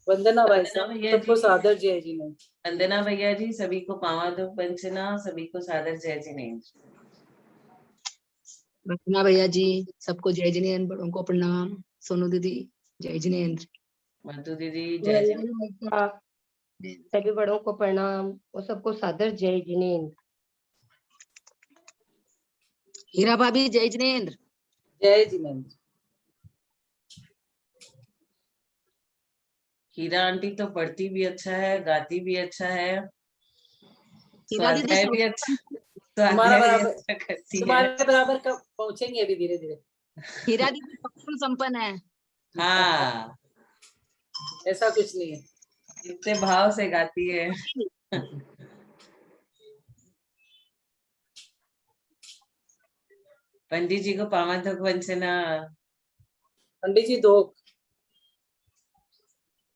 वंदना भाई वंदना साहब, भैया सबको जी, सादर जय जिनेंद्र। वंदना भैया जी, सभी को पावां पंचना, सभी को सादर जय जिनेंद्र। रत्ना भैया जी, सबको जय जिनेंद्र, बड़ों को प्रणाम। सोनू दीदी जय जिनेंद्र। मधु दीदी जय जिनेंद्र। वंदना माता, सभी बड़ों को प्रणाम और सबको सादर जय जिनेंद्र। हीरा भाभी जय जिनेंद्र। जय जिनेंद्र। हीरा आंटी तो पढ़ती भी अच्छा है, गाती भी अच्छा है, हीरा दीदी स्वाध्याय भी अच्छा, हमारा स्वाध्याय भी बराबर, अच्छा करती है। तुम्हारे बराबर कब पहुंचेंगे अभी धीरे धीरे। हीरा दीदी पक्का संपन्न है। हाँ, ऐसा कुछ नहीं है। इतने भाव से गाती है। पंडित जी को पावन धुक वंचना। पंडित जी दो,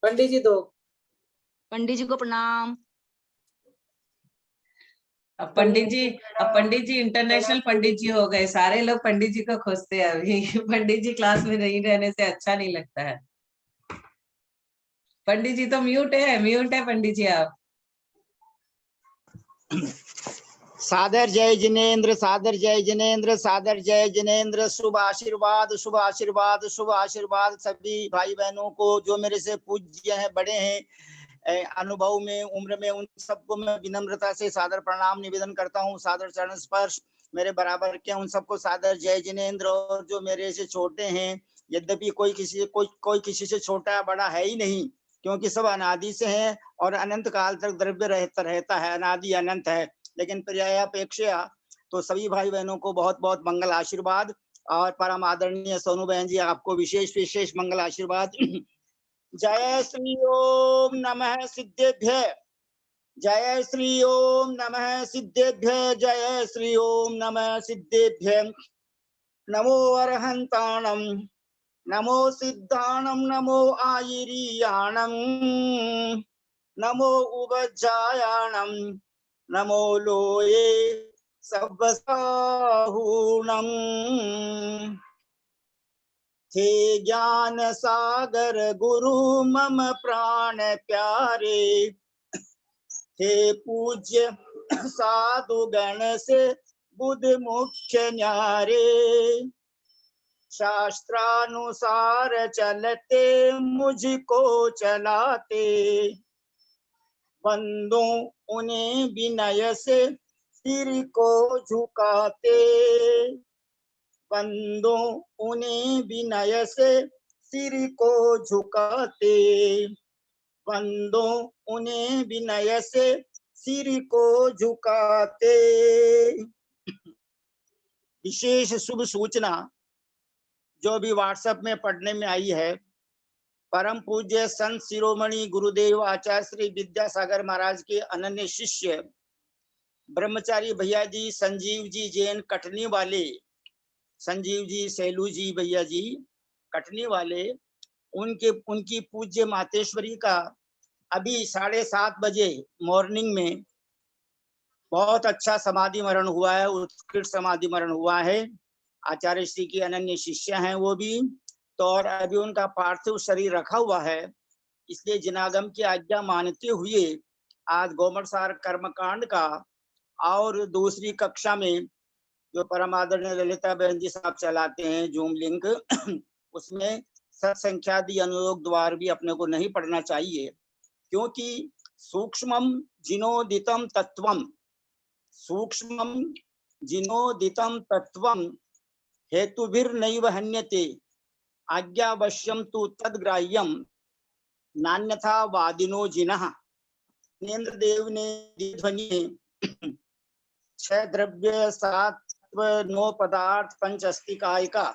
पंडित जी दो। पंडित जी को प्रणाम। अब पंडित जी इंटरनेशनल पंडित जी हो गए, सारे लोग पंडित जी को खोजते हैं अभी। पंडित जी क्लास में नहीं रहने से अच्छा नहीं लगता है। पंडित जी तो म्यूट है पंडित जी आप। सादर जय जिनेंद्र, सादर जय जिनेंद्र, सादर जय जिनेंद्र। शुभ आशीर्वाद, शुभ आशीर्वाद, शुभ आशीर्वाद सभी भाई बहनों को जो मेरे से पूज्य हैं, बड़े हैं अनुभव में, उम्र में, उन सबको मैं विनम्रता से सादर प्रणाम निवेदन करता हूँ। सादर चरण स्पर्श मेरे बराबर के उन सबको सादर जय जिनेंद्र। और जो मेरे से छोटे हैं, यद्यपि कोई किसी से छोटा बड़ा है ही नहीं, क्योंकि सब अनादि से हैं और अनंत काल तक द्रव्य रहता है, अनादि अनंत है। लेकिन पर्यायापेक्षा तो सभी भाई बहनों को बहुत बहुत मंगल आशीर्वाद। और परम आदरणीय सोनू बहन जी, आपको विशेष विशेष मंगल आशीर्वाद। जय श्री ओम नमः सिद्धेभ्य, जय श्री ओम नमः सिद्धेभ्य, जय श्री ओम नमः सिद्धेभ्य। नमो अरहंताणम, नमो सिद्धाणम, नमो आयिरियाणम, नमो उवज्जायाणम, नमो लोये सब्बसाहूणम। थे ज्ञान सागर गुरु मम प्राण प्यारे, थे पूज्य साधु गण से बुध मुख्य न्यारे। शास्त्रानुसार चलते मुझको चलाते, बंदो उन्हें विनय से सिर को झुकाते, बंदो उन्हें विनय से सिर को झुकाते, बंदो उन्हें विनय से सिर को झुकाते। विशेष शुभ सूचना जो भी व्हाट्सएप में पढ़ने में आई है, परम पूज्य संत शिरोमणि गुरुदेव आचार्य श्री विद्यासागर महाराज के अनन्य शिष्य ब्रह्मचारी भैया जी संजीव जी जैन कटनी वाले, संजीव जी सैलू जी भैया जी कटनी वाले, उनकी पूज्य मातेश्वरी का अभी 7:30 बजे मॉर्निंग में बहुत अच्छा समाधि मरण हुआ है, उत्कृष्ट समाधि मरण हुआ है। आचार्य श्री की अनन्य शिष्य हैं वो भी तो, और अभी उनका पार्थिव शरीर रखा हुआ है। इसलिए जिनागम की आज्ञा मानते हुए आज गोमटसार कर्मकांड का और दूसरी कक्षा में जो परम आदरणीय ललिता बहन जी साहब चलाते हैं जूम लिंक, उसमें सत्संख्यादि अनुयोग द्वार भी अपने को नहीं पढ़ना चाहिए, क्योंकि सूक्ष्मम जिनोदितम तत्वम, सूक्ष्मम जिनोदितम तत्वम हेतुभिर्नैव हन्यते, आज्ञावश्यम तु तद्ग्राह्यम नान्यथा वादिनो जिनः। नेन्द्र देव ने ध्वनि 6 द्रव्य 7 9 पदार्थ पंच अस्तिकाय का,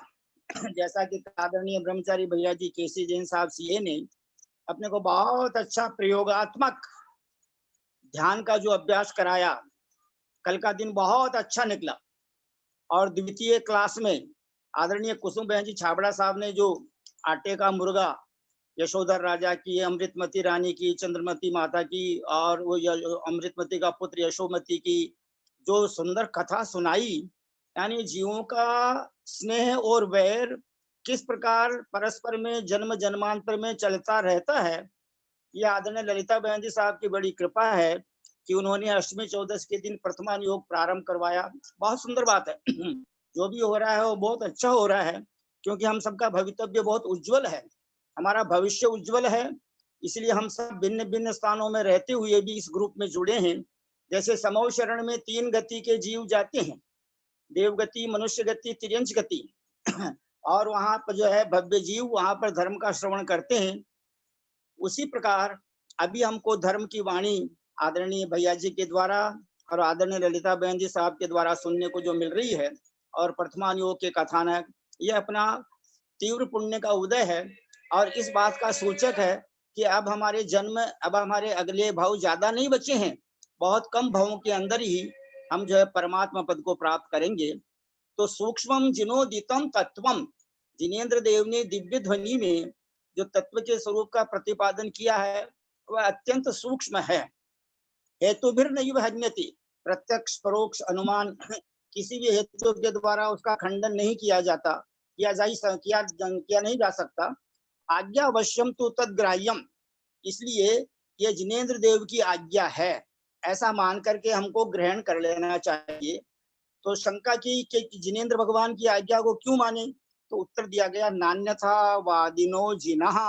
जैसा कि आदरणीय ब्रह्मचारी भैया जी केसी जैन साहब सीए ने अपने को बहुत अच्छा प्रयोगात्मक ध्यान का जो अभ्यास कराया, कल का दिन बहुत अच्छा निकला। और द्वितीय क्लास में आदरणीय कुसुम बहन जी छाबड़ा साहब ने जो आटे का मुर्गा यशोधर राजा की, अमृतमती रानी की, चंद्रमती माता की और वो अमृतमती का पुत्र यशोमती की जो सुंदर कथा सुनाई, यानी जीवों का स्नेह और वैर किस प्रकार परस्पर में जन्म जन्मांतर में चलता रहता है, ये आदरणीय ललिता बहन जी साहब की बड़ी कृपा है कि उन्होंने अष्टमी चौदस के दिन प्रथमान योग प्रारंभ करवाया। बहुत सुंदर बात है। जो भी हो रहा है वो बहुत अच्छा हो रहा है, क्योंकि हम सबका भवितव्य बहुत उज्जवल है, हमारा भविष्य उज्जवल है। इसलिए हम सब भिन्न भिन्न स्थानों में रहते हुए भी इस ग्रुप में जुड़े हैं। जैसे समूह शरण में 3 गति के जीव जाते हैं, देवगति, मनुष्य गति, तिर्यंच गति। और वहां पर जो है भव्य जीव वहां पर धर्म का श्रवण करते हैं। उसी प्रकार अभी हमको धर्म की वाणी आदरणीय भैया जी के द्वारा और आदरणीय ललिता बहन जी साहब के द्वारा सुनने को जो मिल रही है, और प्रथमान योग के कथानक, ये अपना तीव्र पुण्य का उदय है और इस बात का सूचक है कि अब हमारे अगले भाव ज्यादा नहीं बचे हैं, बहुत कम भावों के अंदर ही हम जो है परमात्मा पद को प्राप्त करेंगे। तो सूक्ष्मम जिनोदितम तत्वम, जिनेन्द्र देव ने दिव्य ध्वनि में जो तत्व के स्वरूप का प्रतिपादन किया है वह अत्यंत सूक्ष्म है। हेतु भी नहीं हन्यति, प्रत्यक्ष परोक्ष अनुमान किसी भी हेतु के द्वारा उसका खंडन नहीं किया जाता, किया नहीं जा सकता। आज्ञा अवश्यम तो तद्ग्राह्यम, इसलिए ये जिनेन्द्र देव की आज्ञा है, ऐसा मान करके हमको ग्रहण कर लेना चाहिए। तो शंका की कि जिनेन्द्र भगवान की आज्ञा को क्यों माने, तो उत्तर दिया गया, नान्यथा वादिनो जिनः,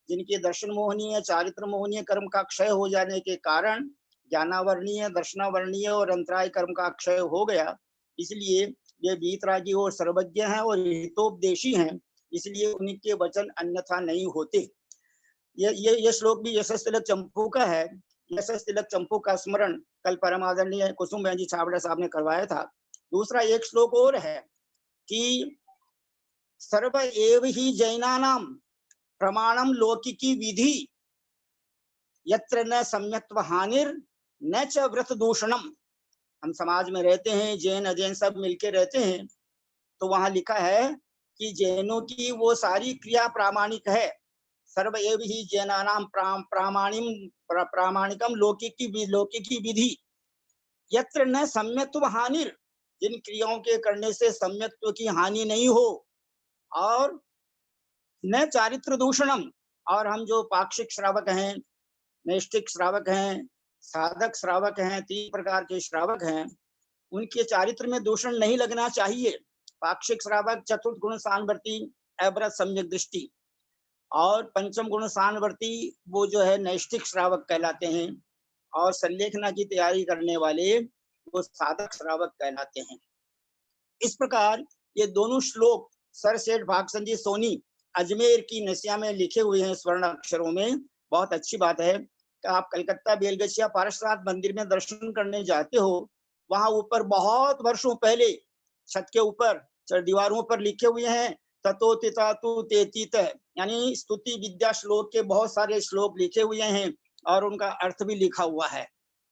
जिनके दर्शन मोहनीय, चारित्र मोहनीय कर्म का क्षय हो जाने के कारण ज्ञानावर्णीय, दर्शनावर्णीय और अंतराय कर्म का क्षय हो गया, इसलिए ये वीतरागी और सर्वज्ञ हैं और हितोपदेशी हैं, इसलिए उनके वचन अन्यथा नहीं होते। ये श्लोक भी यशस तिलक चंपू का है। यशस तिलक चंपू का स्मरण कल परम आदरणीय कुसुम बहन जी छाबड़ा साहब ने करवाया था। दूसरा एक श्लोक और है कि सर्व एव ही जैनानाम प्रमाणम लौकिकी विधि, यत्र न सम्यक्त्व हानिर न च व्रत दूषणम। हम समाज में रहते हैं, जैन अजैन सब मिलके रहते हैं, तो वहां लिखा है कि जैनों की वो सारी क्रिया प्रामाणिक है। सर्व एव ही जैनानाम प्रामाणिकम लौकिकी विधि, यत्र न सम्यक्त्व हानिर, जिन क्रियाओं के करने से सम्यक्त्व की हानि नहीं हो, और न चारित्र दूषणम, और हम जो पाक्षिक श्रावक हैं, नैष्ठिक श्रावक हैं, साधक श्रावक हैं, 3 प्रकार के श्रावक हैं, उनके चारित्र में दूषण नहीं लगना चाहिए। पाक्षिक श्रावक चतुर्थ गुण सानवर्ती अव्रत सम्यक दृष्टि, और पंचम गुण सानवर्ती वो जो है नैष्ठिक श्रावक कहलाते हैं, और संलेखना की तैयारी करने वाले वो साधक श्रावक कहलाते हैं। इस प्रकार ये दोनों श्लोक सर सेठ भागसन जी सोनी अजमेर की नसिया में लिखे हुए हैं स्वर्ण अक्षरों में। बहुत अच्छी बात है कि आप कलकत्ता बेलगछिया पार्श्वनाथ मंदिर में दर्शन करने जाते हो, वहां ऊपर बहुत वर्षों पहले छत के ऊपर दीवारों पर लिखे हुए हैं ततो तितातु तेतीत, यानी स्तुति विद्या श्लोक के बहुत सारे श्लोक लिखे हुए हैं और उनका अर्थ भी लिखा हुआ है।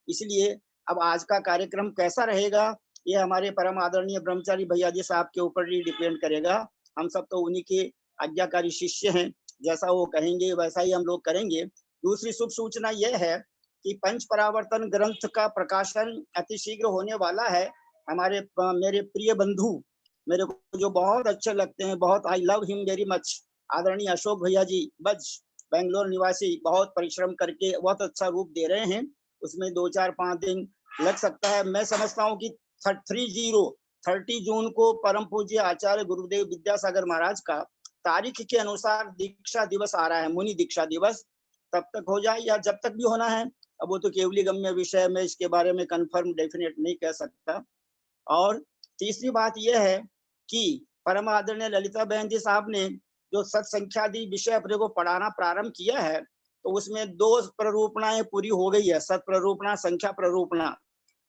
इसलिए अब आज का कार्यक्रम कैसा रहेगा ये हमारे परम आदरणीय ब्रह्मचारी भैया जी साहब के ऊपर ही डिपेंड करेगा। हम सब तो उन्हीं के आज्ञाकारी शिष्य हैं, जैसा वो कहेंगे वैसा ही हम लोग करेंगे। दूसरी शुभ सूचना यह है कि पंच परावर्तन ग्रंथ का प्रकाशन अतिशीघ्र होने वाला है। मेरे प्रिय बंधु, मेरे को जो बहुत अच्छे लगते हैं, बहुत I love him very much, आदरणीय अशोक भैया जी बज, बेंगलोर निवासी, बहुत परिश्रम करके बहुत अच्छा रूप दे रहे हैं। उसमें 2-4-5 दिन लग सकता है। मैं समझता हूँ कि 30 जून को परम पूज्य आचार्य गुरुदेव विद्यासागर महाराज का तारीख के अनुसार दीक्षा दिवस आ रहा है, मुनि दीक्षा दिवस। तब तक हो जाए या जब तक भी होना है, अब वो तो केवली गम्य विषय में, इसके बारे में कंफर्म डेफिनेट नहीं कह सकता। और तीसरी बात यह है कि परम आदरणीय ललिता बहन जी साहब ने जो सत्संख्यादि विषय अपने को पढ़ाना प्रारंभ किया है, तो उसमें 2 प्ररूपणाएं पूरी हो गई है, सत प्ररूपणा, संख्या प्ररूपणा।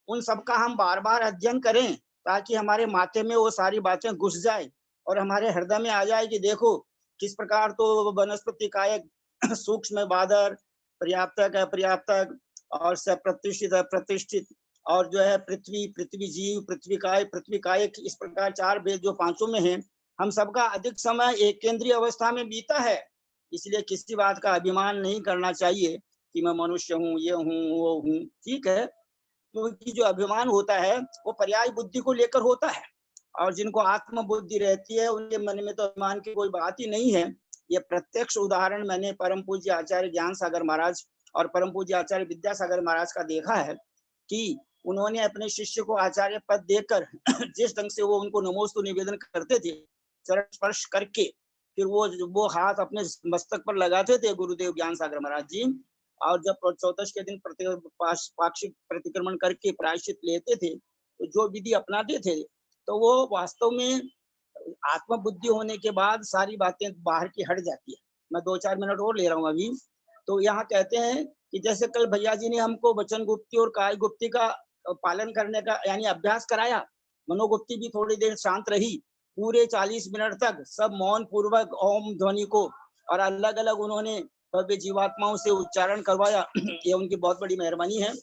उन सबका हम बार बार अध्ययन करें ताकि हमारे माथे में वो सारी बातें घुस जाए और हमारे हृदय में आ जाए कि देखो किस प्रकार तो वनस्पति कायक, सूक्ष्म बादर, पर्याप्तक अपर्याप्तक, और प्रतिष्ठित अप्रतिष्ठित, और जो है पृथ्वी जीव, पृथ्वी कायक, इस प्रकार 4 भेद जो 5 में हैं। हम सबका अधिक समय एक केंद्रीय अवस्था में बीता है, इसलिए किसी बात का अभिमान नहीं करना चाहिए कि मैं मनुष्य हूँ, ये हूँ, वो हूँ। ठीक है, क्योंकि जो अभिमान होता है वो पर्याय बुद्धि को लेकर होता है, और जिनको आत्म बुद्धि रहती है उनके मन में तो अभिमान की कोई बात ही नहीं है। ये प्रत्यक्ष उदाहरण मैंने परम पूज्य आचार्य ज्ञान सागर महाराज और परम पूज्य आचार्य विद्यासागर महाराज का देखा है कि उन्होंने अपने शिष्य को आचार्य पद देकर जिस ढंग से वो उनको नमोस्तु निवेदन करते थे, चरण स्पर्श करके फिर वो हाथ अपने मस्तक पर लगाते थे गुरुदेव ज्ञान सागर महाराज जी, और जब चौदश के दिन पाक्षिक प्रतिक्रमण करके प्रायश्चित लेते थे तो जो विधि अपनाते थे तो वो वास्तव में आत्मबुद्धि होने के बाद सारी बातें बाहर की हट जाती है। मैं 2-4 मिनट और ले रहा हूँ अभी। तो यहाँ कहते हैं कि जैसे कल भैया जी ने हमको वचन गुप्ती और काय गुप्ती का पालन करने का यानी अभ्यास कराया, मनोगुप्ती भी थोड़ी देर शांत रही, पूरे 40 मिनट तक सब मौन पूर्वक ओम ध्वनि को और अलग अलग उन्होंने भव्य जीवात्माओं से उच्चारण करवाया। ये उनकी बहुत बड़ी मेहरबानी है,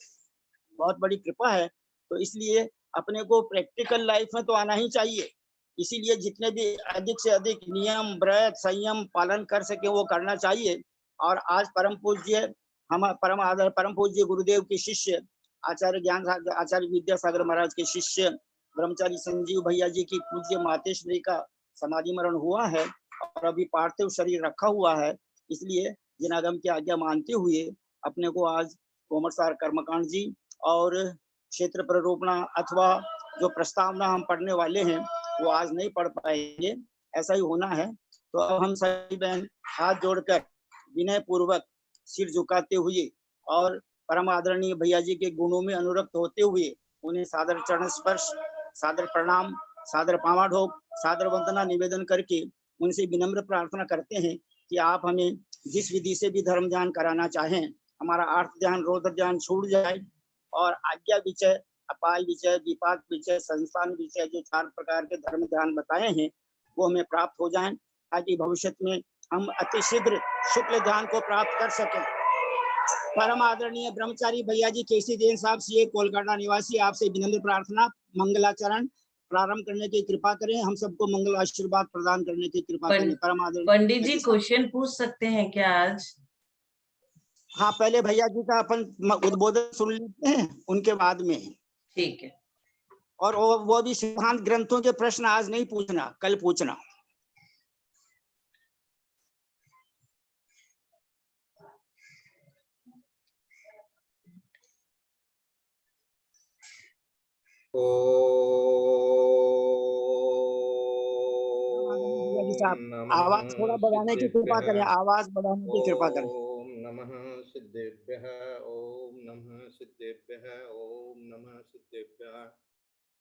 बहुत बड़ी कृपा है। तो इसलिए अपने को प्रैक्टिकल लाइफ में तो आना ही चाहिए, इसीलिए जितने भी अधिक से अधिक नियम व्रत संयम पालन कर सके वो करना चाहिए। और आज परम पूज्य हम परम आदर परम पूज्य गुरुदेव के शिष्य आचार्य विद्यासागर महाराज के शिष्य ब्रह्मचारी संजीव भैया जी की पूज्य मातेश्वरी का समाधि मरण हुआ है और अभी पार्थिव शरीर रखा हुआ है। इसलिए जिनागम की आज्ञा मानते हुए अपने को आज कोमरसार कर्मकांड जी और क्षेत्र प्ररोपणा अथवा जो प्रस्तावना हम पढ़ने वाले हैं वो आज नहीं पढ़ पाएंगे, ऐसा ही होना है। तो अब हम सभी बहन हाथ जोड़कर विनय पूर्वक सिर झुकाते हुए और परम आदरणीय भैया जी के गुणों में अनुरक्त होते हुए उन्हें सादर चरण स्पर्श, सादर प्रणाम, सादर पावा ढोक, सादर वंदना निवेदन करके उनसे विनम्र प्रार्थना करते हैं कि आप हमें जिस विधि से भी धर्म ध्यान कराना चाहें, हमारा अर्थ ध्यान रौद्र ध्यान छूट जाए और आज्ञा विचय, अपाय विचय, विपाक विचय, संस्थान विचय जो 4 प्रकार के धर्म ध्यान बताए हैं वो हमें प्राप्त हो जाएं, ताकि भविष्य में हम अतिशीघ्र शुक्ल ध्यान को प्राप्त कर सकें। परम आदरणीय ब्रह्मचारी भैया जी केसी जैन साहब सीए कोलकाता निवासी, आपसे विनम्र प्रार्थना मंगलाचरण प्रारंभ करने की कृपा करें, हम सबको मंगल आशीर्वाद प्रदान करने की कृपा करें। परम आदरणीय पंडित जी क्वेश्चन पूछ सकते हैं क्या आज? हाँ, पहले भैया जी का अपन उद्बोधन सुन लेते हैं, उनके बाद में। ठीक है। और वो भी सिद्धांत ग्रंथों के प्रश्न आज नहीं पूछना, कल पूछना। आवाज थोड़ा बढ़ाने की कृपा करें, आवाज बढ़ाने की कृपा करें। ओम नमः सिद्धेभ्यः, ओम नमः सिद्धेभ्यः, ओम नमः सिद्धेभ्यः।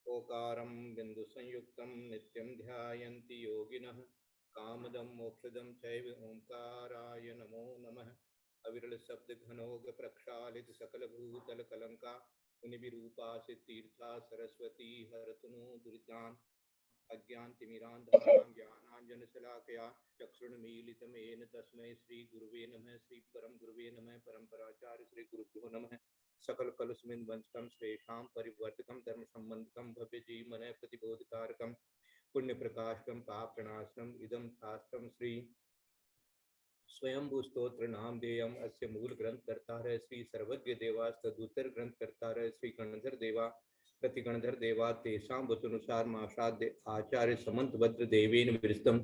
ओकारं बिंदु संयुक्तं नित्यं ध्यायन्ति योगिनः, कामदं मोक्षदं चैव ओंकाराय नमो नमः। अविरल शब्द घनोग प्रक्षालित सकल भूतल कलंका, मुनिविरूपा सिद्धीर्था सरस्वती हरतनु दुरितान् अज्ञान तिमिरान्धकानां ज्ञानाञ्जनशलाकया चक्षुर्मीलितमेन तस्मै श्री गुरुवे नमः। श्री परम गुरुवे नमः। परम्पराचार्य श्री गुरुभ्यो नमः। सकल कलुस्मिन् वंशकं श्रेषां परिवर्तकं धर्म संबंधकं भव्य जीवन प्रतिबोधकारकं पुण्य प्रकाशकं पाप प्रणाशनम् इदं शास्त्रं श्री स्वयंभू स्तोत्र नाम देयम। अस्य मूल ग्रंथ कर्ता श्री सर्वज्ञ देवास्तदुत्तर ग्रंथ कर्ता श्री गणधर देवा प्रतिगणधर देवा तेषां वचनुसार माशाद्य आचार्य समंत भद्र देवेन विरस्तम।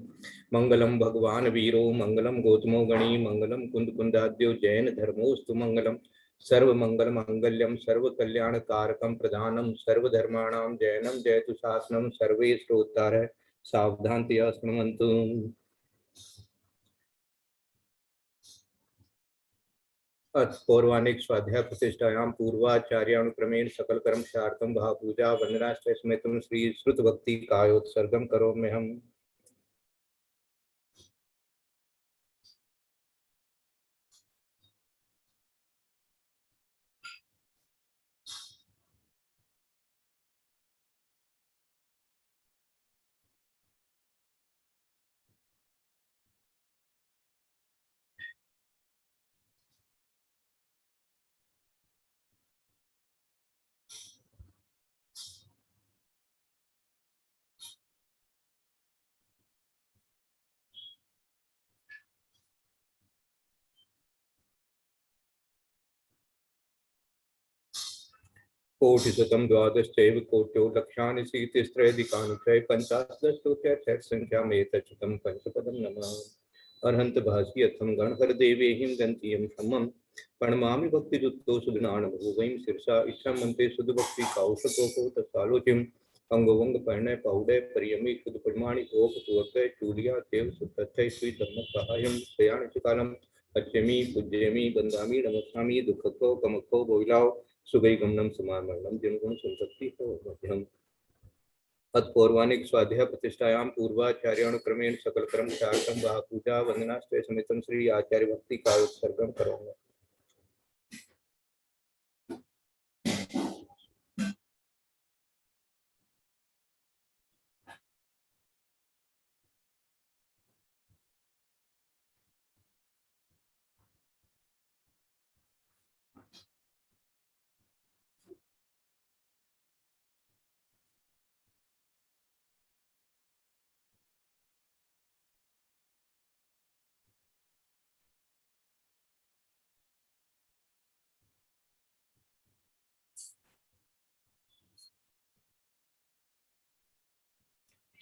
मंगलम भगवान वीरो मंगलम गौतमो गणी मंगलम कुंद कुंदाद्यो जैन धर्मोस्तु मंगलम। सर्व मंगल मांगल्यम सर्व कल्याण कारकम प्रधानम सर्वधर्माणां जैनम जयतु शासनम। सर्वे श्रोतारः सावधानतया शृण्वन्तु। पौर्वाणिक स्वाध्याय प्रतिष्ठायां पूर्वाचार्यानुक्रमेण सकल कर्म शार्थम भावपूजा वंदनाश्च स्मृतम श्री श्रुत भक्ति कायोत्सर्गम करोमि हम। कोटिशतं द्वादशैव कोट्यो लक्षाणि शीतिस्त्रैधिकानि च पंचाशदशोत्तरषट्सङ्ख्यामेतच्युतं पंचपदं नमः। अर्हंत भासी अथम गण हर देवेहिं गंतियम समम प्रणमामि भक्ति जुक्तो सुदनान भुवैं शीर्षा इच्छा मंते सुद भक्ति कौशको को तसालोचिम अंगवंग परिणय पौडय परियमी सुद परिमाणि ओप सुवकय चूलिया देव सुतथय श्री धर्म सहायम प्रयाण कालम अच्छमी पूज्यमी बंदामी नमस्कामी दुखको कमको बोइलाओ सुगई गमनम समामरणम जनगुण संपत्ति हो मध्यम तत्पूर्वानिक स्वाध्याय प्रतिष्ठायां पूर्वाचार्यानुक्रमेण सकल कर्म चार्टम वा पूजा वंदनास्ते समेतम श्री आचार्य भक्ति का उत्सर्गम करोगे।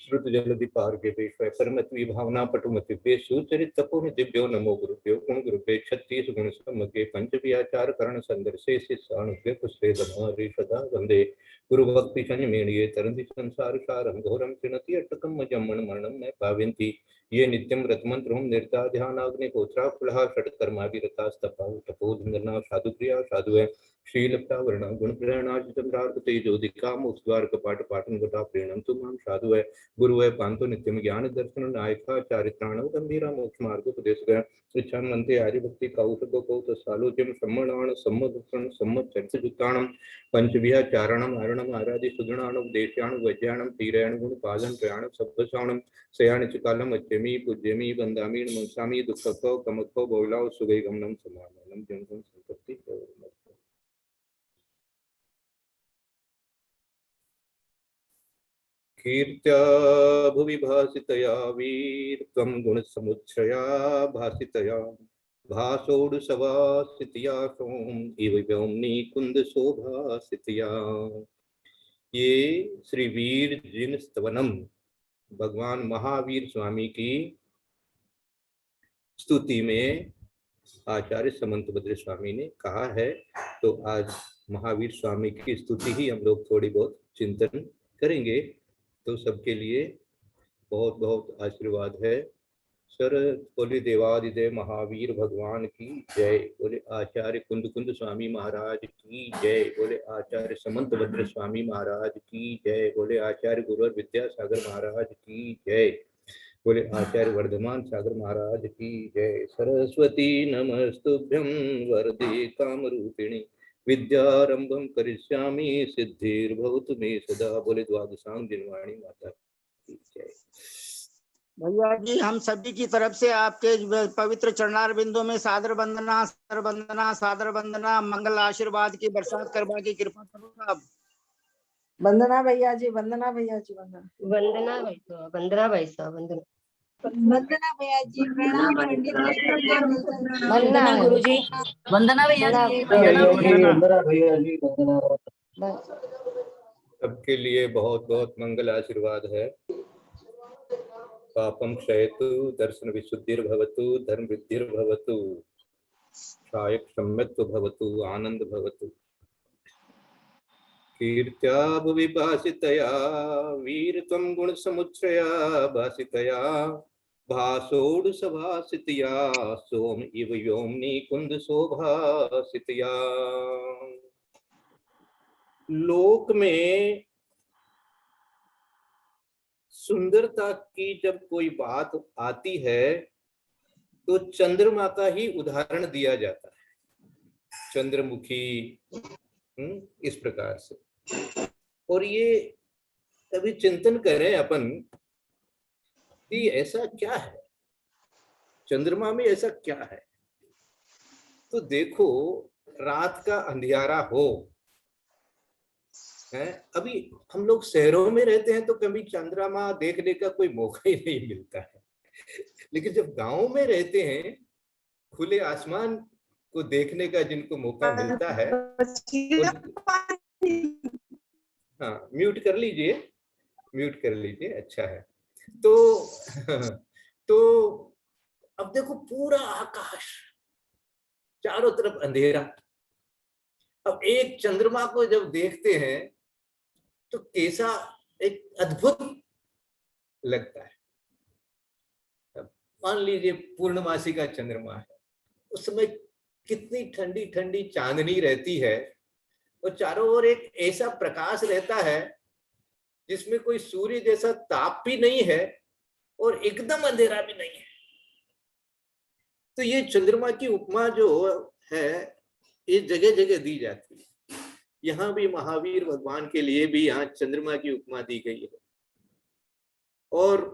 श्रुत जलधि पार्गे पेश्वय परमत्वी भावना पटुमतिभ्ये सुचरित तपोनि दिव्यो नमो गुरुभ्यो गुण गुरुभ्ये 36 गुण समग्रे पंच व्याचार करण संदर्शे शिष्याणुभ्य पुष्पे धर्मारि सदा वंदे गुरु भक्ति संयमेणिये तरन्ति संसार सारं घोरं चिनति अट्टकं मजमण मरणं न पावन्ति ये नित्यं रतमन्त्रं निर्ता ध्यानाग्नि होत्रा पुलः षट्कर्माभिरतास्तपः तपोधंगना साधुप्रिया साधुवे शीलप्ता वर्णा गुण प्रेरणार्जितं तेजोदिका मुद्वार कपाट पाटन घटा प्रेरणं तु मां साधुवे गुरुवे पांतो नित्यम ज्ञान दर्शन नायका चारित्राणो गंभीरा मोक्ष मार्ग उपदेश गया इच्छा मंते आर्य भक्ति कौशको कौत सालोच्यम सम्मणान सम्मदर्शन सम्मचर्च जुताणम पंचविहा चारणम आरणम आराधि सुगुणाणम देशाणु वैज्ञानम तीरयण गुण पालन प्रयाण सब्बसाणम सयानि चिकालम अच्छेमी पूज्यमी वंदामी नमस्कामी दुःखको कमको बोलाओ सुगई गमनम समानम जनगुण संपत्ति कीर्त्या भुवि भासितया वीरत्वं गुणसमुच्छया भासितया भासोडुसवासितया सोम इव व्योम्नि कुंद शोभासितया। ये श्री वीर जिन स्तवनम भगवान महावीर स्वामी की स्तुति में आचार्य समंतभद्र स्वामी ने कहा है। तो आज महावीर स्वामी की स्तुति ही हम लोग थोड़ी बहुत चिंतन करेंगे। तो सबके लिए बहुत बहुत आशीर्वाद है। सर बोले देवादिदेव महावीर भगवान की जय, बोले आचार्य कुंद कुंद स्वामी महाराज की जय, बोले आचार्य समंतभद्र स्वामी महाराज की जय, बोले आचार्य गुरुवर विद्यासागर महाराज की जय, बोले आचार्य वर्धमान सागर महाराज की जय। सरस्वती नमस्तुभ्यं वरदे कामरूपिणी विद्यारंभम करिष्यामि सिद्धिर्भवतु मे सदा, बोले द्वादशांग दिनवाणी माता की जय। भैया जी हम सभी की तरफ से आपके पवित्र चरणार बिंदु में सादर वंदना सादर वंदना सादर वंदना मंगल आशीर्वाद की बरसात करवा की कृपा करो आप। वंदना भैया जी, वंदना भैया जी, वंदना वंदना भाई साहब, वंदना भाई साहब, वंदना वंदना भैया जी, प्रणाम पंडित जी, वंदना गुरुजी, वंदना भैया जी, वंदना भैया जी, वंदना। सबके लिए बहुत बहुत मंगल आशीर्वाद है। पापम क्षयतु दर्शन विशुद्धिर्भवतु धर्म वृद्धिर्भवतु शायक सम्यत्व भवतु आनंद भवतु। कीर्त्या भुवि भासितया वीरत्वं गुण समुच्छया भासितया भासोड सभासितया सोम इव व्योम्नि कुंद शोभासितया। लोक में सुंदरता की जब कोई बात आती है तो चंद्रमा का ही उदाहरण दिया जाता है, चंद्रमुखी, इस प्रकार से। और ये कभी चिंतन करें अपन कि ऐसा क्या है, चंद्रमा में ऐसा क्या है। तो देखो रात का अंधियारा हो है, अभी हम लोग शहरों में रहते हैं तो कभी चंद्रमा देखने का कोई मौका ही नहीं मिलता है, लेकिन जब गांव में रहते हैं खुले आसमान को देखने का जिनको मौका मिलता है हाँ म्यूट कर लीजिए, म्यूट कर लीजिए, अच्छा है। तो अब देखो पूरा आकाश, चारों तरफ अंधेरा। अब एक चंद्रमा को जब देखते हैं तो कैसा एक अद्भुत लगता है। मान लीजिए पूर्णमासी का चंद्रमा है, उस समय कितनी ठंडी ठंडी चांदनी रहती है और चारों ओर एक ऐसा प्रकाश रहता है जिसमें कोई सूर्य जैसा ताप भी नहीं है और एकदम अंधेरा भी नहीं है। तो ये चंद्रमा की उपमा जो है ये जगह जगह दी जाती है। यहाँ भी महावीर भगवान के लिए भी यहाँ चंद्रमा की उपमा दी गई है और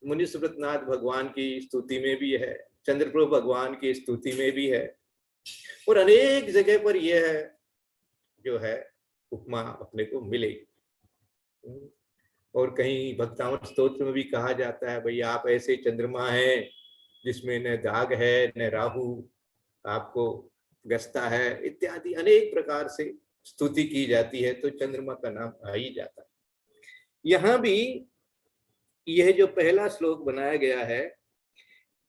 मुनि सुब्रतनाथ भगवान की स्तुति में भी है, चंद्रप्रभु भगवान की स्तुति में भी है और अनेक जगह पर यह है जो है उपमा अपने को मिलेगी। और कहीं भक्तावत स्तोत्र में भी कहा जाता है, भाई आप ऐसे चंद्रमा हैं जिसमें न दाग है न राहु आपको गसता है, इत्यादि अनेक प्रकार से स्तुति की जाती है, तो चंद्रमा का नाम आ ही जाता है। यहाँ भी यह जो पहला श्लोक बनाया गया है,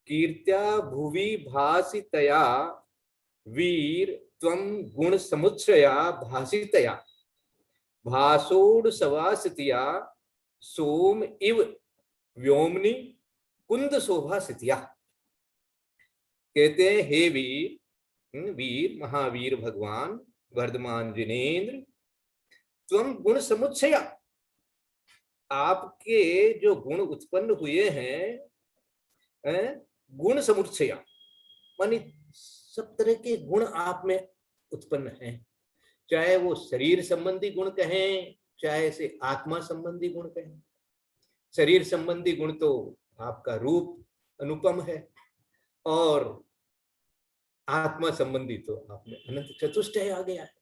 कीर्त्या भुवि भासितया वीर त्वं गुण समुच्छया भासितया भासोड सवासितिया सोम इव व्योमनि कुंद शोभा सितिया। कहते हैं हे वीर, वीर महावीर भगवान वर्धमान जिनेन्द्र, त्वं गुण समुच्छया, आपके जो गुण उत्पन्न हुए हैं, गुण समुच्छया मानी सब तरह के गुण आप में उत्पन्न हैं, चाहे वो शरीर संबंधी गुण कहें चाहे से आत्मा संबंधी गुण कहें। शरीर संबंधी गुण तो आपका रूप अनुपम है और आत्मा संबंधी तो आप में अनंत चतुष्टय आ गया है।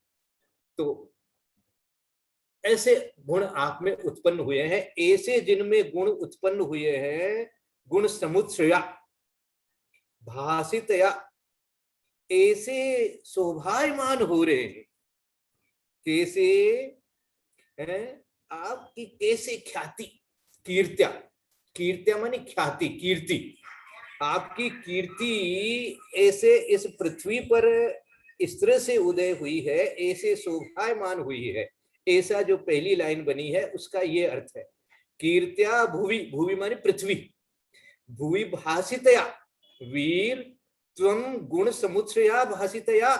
तो ऐसे गुण आप में उत्पन्न हुए हैं, ऐसे जिनमें गुण उत्पन्न हुए हैं गुण समुच्छया भासितया, ऐसे शोभायमान हो रहे हैं। कैसे हैं आपकी, कैसे ख्याति, कीर्त्या, कीर्त्या मानी ख्याति, कीर्ति, आपकी कीर्ति ऐसे इस पृथ्वी पर इस तरह से उदय हुई है, ऐसे शोभायमान हुई है। ऐसा जो पहली लाइन बनी है उसका ये अर्थ है, कीर्त्या भुवि, भुवि मानी पृथ्वी, भुवि भासितया वीर त्वं गुण समुच्छया भासितया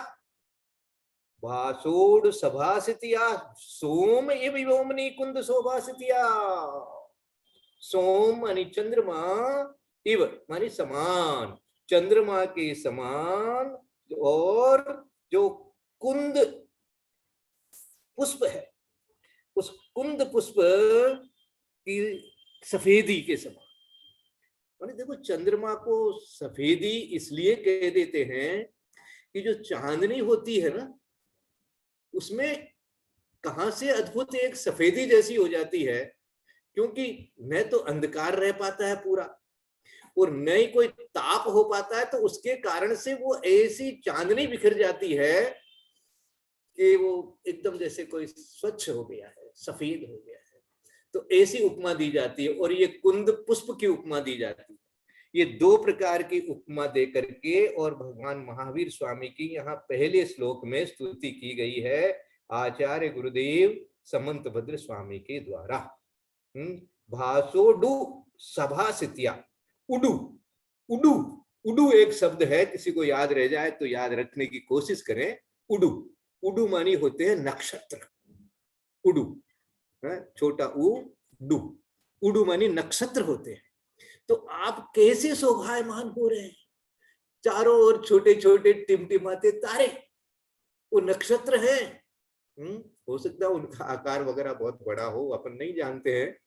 भासोड सभासितिया सोम इव व्योमनि कुंद शोभासितिया। सोम मानी चंद्रमा, इव मानी समान, चंद्रमा के समान, और जो कुंद पुष्प है उस कुंद पुष्प की सफेदी के समान। माने देखो चंद्रमा को सफेदी इसलिए कह देते हैं कि जो चांदनी होती है ना उसमें कहां से अद्भुत एक सफेदी जैसी हो जाती है, क्योंकि न तो अंधकार रह पाता है पूरा और न ही कोई ताप हो पाता है, तो उसके कारण से वो ऐसी चांदनी बिखर जाती है कि वो एकदम जैसे कोई स्वच्छ हो गया है, सफेद हो गया है। तो ऐसी उपमा दी जाती है और ये कुंद पुष्प की उपमा दी जाती है। ये दो प्रकार की उपमा दे करके और भगवान महावीर स्वामी की यहाँ पहले श्लोक में स्तुति की गई है आचार्य गुरुदेव समंत भद्र स्वामी के द्वारा। भासोडु सभासितिया, उडू, उडू, उडू एक शब्द है, किसी को याद रह जाए तो याद रखने की कोशिश करें। उडू, उडू मानी होते हैं नक्षत्र, उडू छोटा उ डू, उडू मानी नक्षत्र होते हैं। तो आप कैसे शोभायमान हो रहे हैं, चारों ओर छोटे छोटे टिमटिमाते तारे, वो नक्षत्र हैं। हो सकता है उनका आकार वगैरह बहुत बड़ा हो, अपन नहीं जानते हैं,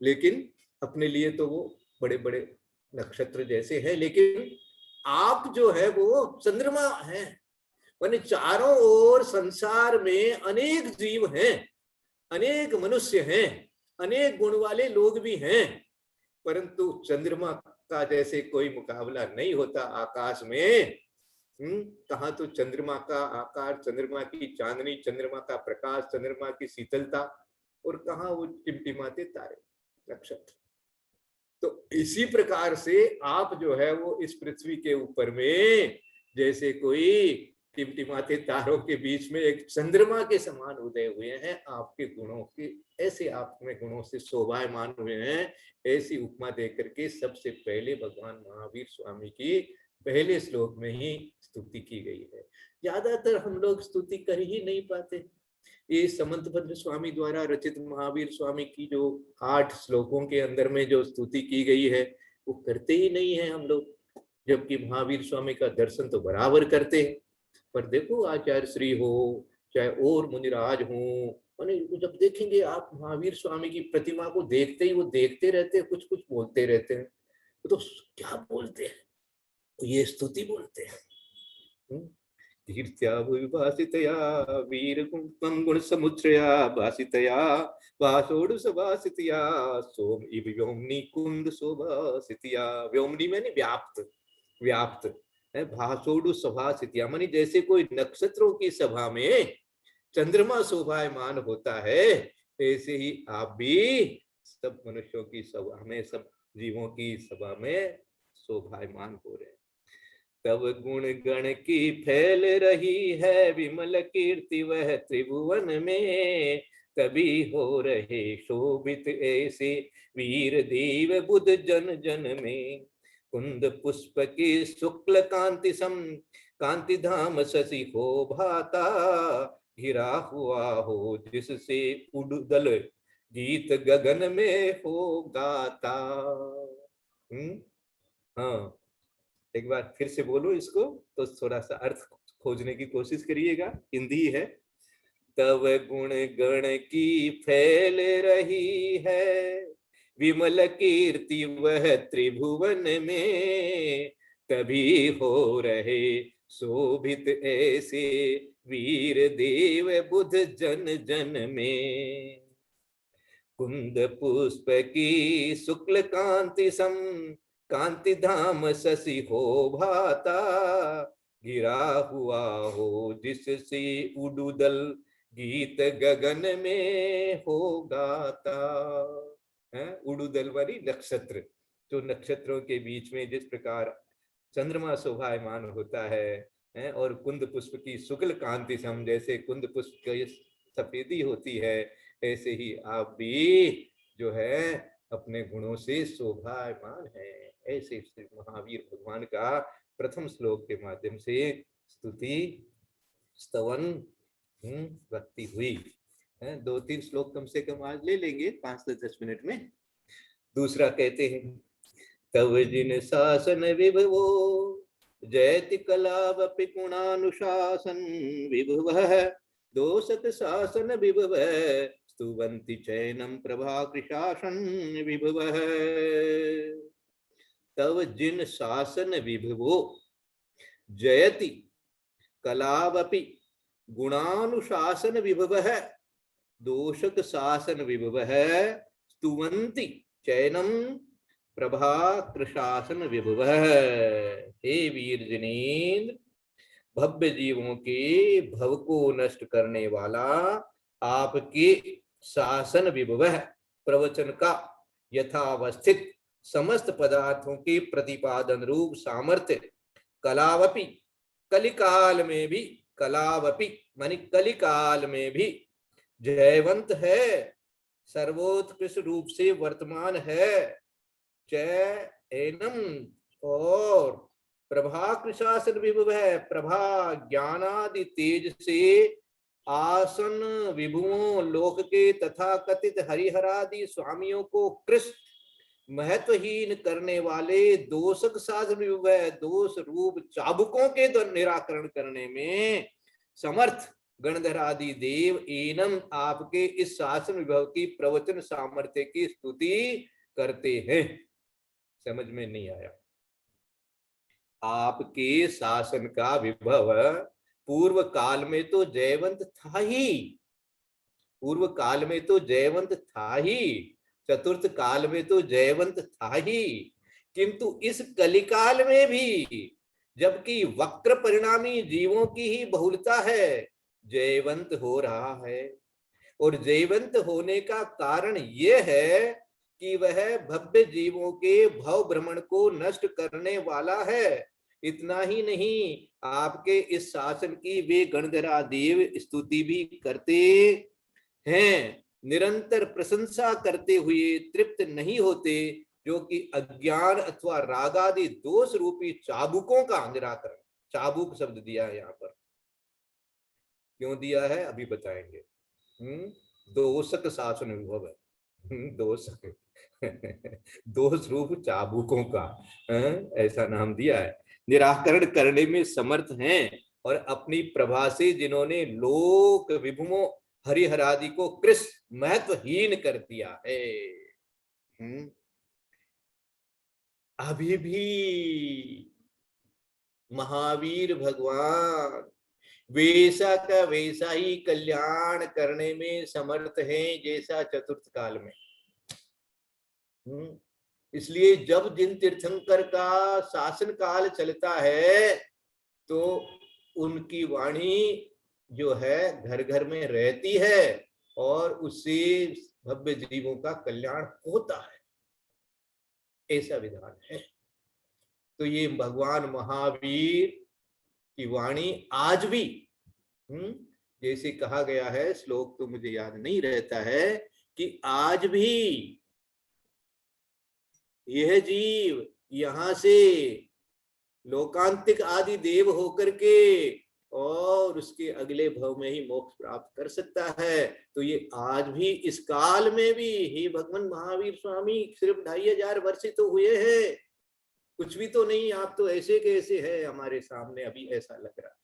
लेकिन अपने लिए तो वो बड़े बड़े नक्षत्र जैसे हैं। लेकिन आप जो है वो चंद्रमा हैं, माने चारों ओर संसार में अनेक जीव हैं, अनेक मनुष्य हैं, अनेक गुण वाले लोग भी हैं, परंतु चंद्रमा का जैसे कोई मुकाबला नहीं होता आकाश में। कहाँ तो चंद्रमा का आकार, चंद्रमा की चांदनी, चंद्रमा का प्रकाश, चंद्रमा की शीतलता, और कहाँ वो टिमटिमाते तारे, नक्षत्र। तो इसी प्रकार से आप जो है वो इस पृथ्वी के ऊपर में जैसे कोई टिमटिमाते तारों के बीच में एक चंद्रमा के समान उदय हुए हैं, आपके गुणों के ऐसे आप में गुणों से शोभायमान हुए हैं, ऐसी उपमा देकर के सबसे पहले भगवान महावीर स्वामी की पहले श्लोक में ही स्तुति की गई है। ज्यादातर हम लोग स्तुति कर ही नहीं पाते। ये समंतभद्र स्वामी द्वारा रचित महावीर स्वामी की जो 8 श्लोकों के अंदर में जो स्तुति की गई है वो करते ही नहीं है हम लोग, जबकि महावीर स्वामी का दर्शन तो बराबर करते हैं। पर देखो आचार्य श्री हो चाहे और मुनिराज हो, जब देखेंगे आप महावीर स्वामी की प्रतिमा को देखते ही वो देखते रहते हैं, कुछ कुछ बोलते रहते हैं। तो क्या बोलते हैं? तो ये स्तुति बोलते हैं। कीर्त्या विभासितया वीर गुण समुच्चया भासितया वासोड़ सभासितया सोम इव व्योमनी कुंद शोभासितया। व्योमनी में नहीं व्याप्त, व्याप्त है। भासोड़ सभासितया मानी जैसे कोई नक्षत्रों की सभा में चंद्रमा शोभायमान होता है, ऐसे ही आप भी सब मनुष्यों की सभा में, सब जीवों की सभा में शोभायमान हो रहे हैं। तब गुण गण की फैल रही है विमल कीर्ति वह त्रिभुवन में, तभी हो रहे शोभित ऐसे वीर देव बुध जन जन में। कुंद पुष्प की शुक्ल कांति सम कांति धाम शशि हो भाता, घिरा हुआ हो जिससे उड़दल गीत गगन में हो गाता। हाँ, एक बार फिर से बोलो इसको तो थोड़ा सा अर्थ खोजने की कोशिश करिएगा। हिंदी है। तब गुण गण की फैल रही है विमल कीर्ति वह त्रिभुवन में, तभी हो रहे शोभित ऐसे वीर देव बुध जन जन में। कुंद पुष्प की शुक्ल कांति सम कांति धाम शशि हो भाता, गिरा हुआ हो जिससे उड़ुदल गीत गगन में हो गाता है। उड़ुदल वाली नक्षत्र, जो नक्षत्रों के बीच में जिस प्रकार चंद्रमा शोभायमान होता है और कुंद पुष्प की शुक्ल कांति सम, जैसे कुंद पुष्प की सफेदी होती है, ऐसे ही आप भी जो है अपने गुणों से शोभायमान है। ऐसे श्री महावीर भगवान का प्रथम श्लोक के माध्यम से स्तुति स्तवन भक्ति हुई है। 2-3 श्लोक कम से कम आज ले लेंगे 5 से 10 मिनट में। दूसरा कहते हैं, तव जिन शासन विभवो जयति कलावपि गुणानुशासन विभवः, दोषक शासन विभवः स्तुवन्ति चैनम प्रभाकृशासन विभवः। तव जिन शासन विभवो जयति कलावपि गुणानुशासन विभवः, दोषक शासन विभवः स्तुवन्ति चैनम प्रभाकृशासन विभवः। हे वीर जिनेन्द्र, भव्य जीवों के भव को नष्ट करने वाला आपके शासन विभवः प्रवचन का यथावस्थित समस्त पदार्थों के प्रतिपादन रूप सामर्थ्य कलावपि कलिकाल में भी, कलावपि मानी कलिकाल में भी जयवंत है, सर्वोत्कृष्ट रूप से वर्तमान है। चैनम और प्रभाकृशासन विभव है, प्रभा ज्ञानादि तेज से आसन विभुओं लोक के तथा कथित हरिहरादि स्वामियों को कृष्ण महत्वहीन करने वाले दोषक शासन विभव है, दोष रूप चाबुकों के निराकरण करने में समर्थ गणधर आदि देव एनम आपके इस शासन विभव की प्रवचन सामर्थ्य की स्तुति करते हैं। समझ में नहीं आया? आपके शासन का विभव पूर्व काल में तो जयवंत था ही, पूर्व काल में तो जयवंत था ही, चतुर्थ काल में तो जयवंत था ही, किंतु इस कलिकाल में भी जबकि वक्र परिणामी जीवों की ही बहुलता है, जयवंत हो रहा है। और जयवंत होने का कारण यह है कि वह भव्य जीवों के भव भ्रमण को नष्ट करने वाला है। इतना ही नहीं, आपके इस शासन की वे गणधरा देव स्तुति भी करते हैं, निरंतर प्रशंसा करते हुए तृप्त नहीं होते, जो कि अज्ञान अथवा राग आदि दोष रूपी चाबुकों का निराकरण। चाबुक शब्द दिया है यहाँ पर, क्यों दिया है अभी बताएंगे। दोषक शासन विभव है, दोषक दोष रूप चाबुकों का ऐसा नाम दिया है। निराकरण करने में समर्थ हैं और अपनी प्रभा से जिन्होंने लोक विभुमो हरिहरादि को कृष्ण महत्वहीन कर दिया है। अभी भी महावीर भगवान वैसा का वैसा ही कल्याण करने में समर्थ हैं जैसा चतुर्थ काल में। इसलिए जब जिन तीर्थंकर का शासन काल चलता है तो उनकी वाणी जो है घर घर में रहती है और उससे भव्य जीवों का कल्याण होता है, ऐसा विधान है। तो ये भगवान महावीर की वाणी आज भी, जैसे कहा गया है, श्लोक तो मुझे याद नहीं रहता है, कि आज भी यह जीव यहां से लोकांतिक आदि देव होकर के और उसके अगले भव में ही मोक्ष प्राप्त कर सकता है। तो ये आज भी इस काल में भी, हे भगवान महावीर स्वामी सिर्फ 2500 वर्ष तो हुए हैं, कुछ भी तो नहीं, आप तो ऐसे कैसे है हमारे सामने, अभी ऐसा लग रहा है।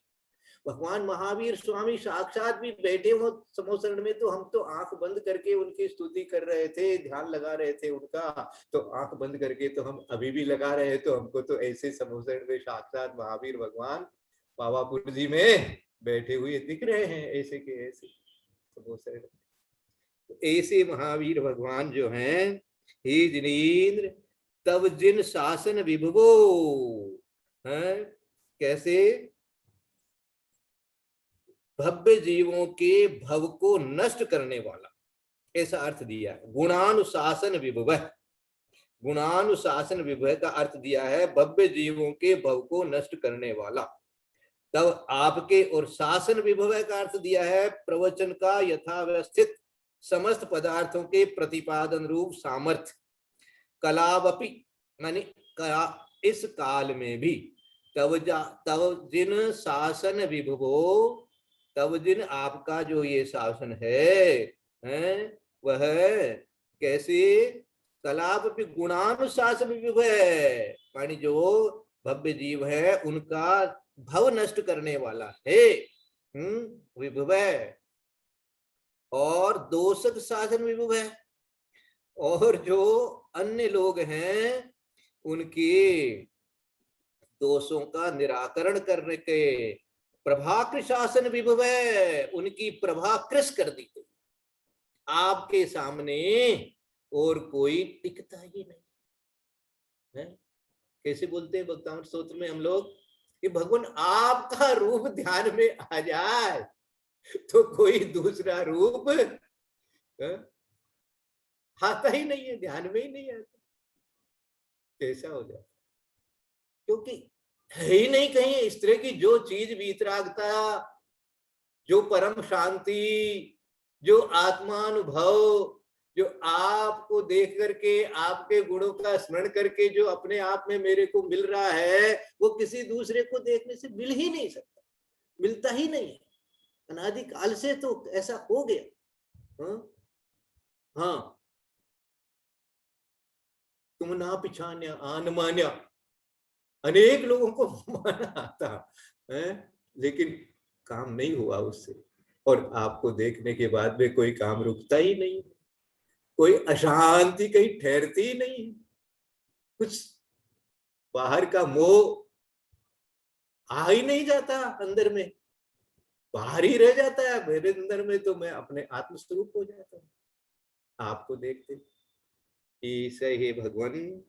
भगवान महावीर स्वामी साक्षात भी बैठे हो समोसरण में, तो हम तो आंख बंद करके उनकी स्तुति कर रहे थे, ध्यान लगा रहे थे उनका, तो आंख बंद करके तो हम अभी भी लगा रहे हैं। तो हमको तो ऐसे समोसरण में साक्षात महावीर भगवान पावापुर जी में बैठे हुए दिख रहे हैं, ऐसे के ऐसे समोसरण। तो ऐसे महावीर भगवान जो हैं, हे जिनेन्द्र तब जिन शासन विभवो, हैं कैसे भव्य जीवों के भव को नष्ट करने वाला, ऐसा अर्थ दिया है। गुणानुशासन विभव, गुणानुशासन विभव का अर्थ दिया है भव्य जीवों के भव को नष्ट करने वाला। तब आपके और शासन विभव का अर्थ दिया है प्रवचन का यथावस्थित समस्त पदार्थों के प्रतिपादन रूप सामर्थ्य। कलावपि माने इस काल में भी, तब जिन शासन विभवो, तब जिन आपका जो ये शासन है वह कैसे कलावपि गुणानुशासन विभव है, मानी जो भव्य जीव है उनका भव नष्ट करने वाला है, विभव है। और दोषक शासन विभव है, और जो अन्य लोग हैं उनके दोषों का निराकरण करने के प्रभाकृ शासन विभव है, उनकी प्रभा कृष कर दी गई आपके सामने, और कोई टिकता ही नहीं है। कैसे बोलते हैं भक्तामृत स्तोत्र में हम लोग कि भगवान आपका रूप ध्यान में आ जाए तो कोई दूसरा रूप आता ही नहीं है, ध्यान में ही नहीं आता। कैसा हो जाता, क्योंकि है ही नहीं कहीं इस तरह की जो चीज वीतरागता, जो परम शांति, जो आत्मानुभव, जो आपको देख करके आपके गुणों का स्मरण करके जो अपने आप में मेरे को मिल रहा है, वो किसी दूसरे को देखने से मिल ही नहीं सकता, मिलता ही नहीं है। अनादिकाल से तो ऐसा हो गया। हाँ, तुम ना पिछान्या आन मान्या, अनेक लोगों को माना आता है, लेकिन काम नहीं हुआ उससे, और आपको देखने के बाद में कोई काम रुकता ही नहीं, कोई अशांति कहीं ठहरती ही नहीं, कुछ बाहर का मोह आ ही नहीं जाता अंदर में, बाहर ही रह जाता है। मेरे अंदर में तो मैं अपने आत्मस्वरूप हो जाता हूँ आपको देखते। ईसा हे भगवान,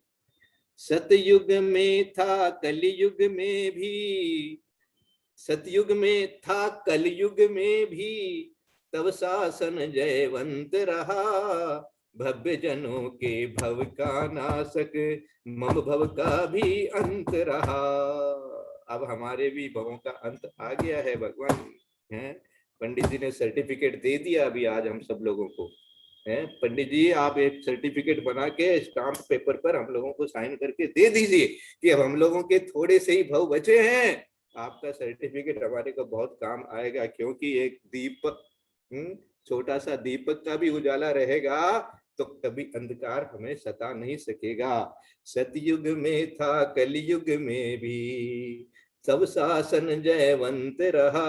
सतयुग में था कलयुग में भी, सतयुग में था कलयुग में भी, तब शासन जयवंत रहा, भव्य जनों के भव का नाशक, मम भव का भी अंत रहा। अब हमारे भी भवों का अंत आ गया है भगवान हैं। पंडित जी ने सर्टिफिकेट दे दिया अभी आज हम सब लोगों को है। पंडित जी आप एक सर्टिफिकेट बना के स्टाम्प पेपर पर हम लोगों को साइन करके दे दीजिए कि अब हम लोगों के थोड़े से ही भव बचे हैं। आपका सर्टिफिकेट हमारे को बहुत काम आएगा, क्योंकि एक दीपक छोटा सा दीपक का भी उजाला रहेगा तो कभी अंधकार हमें सता नहीं सकेगा। सतयुग में था कलयुग में भी सब शासन जयवंत रहा,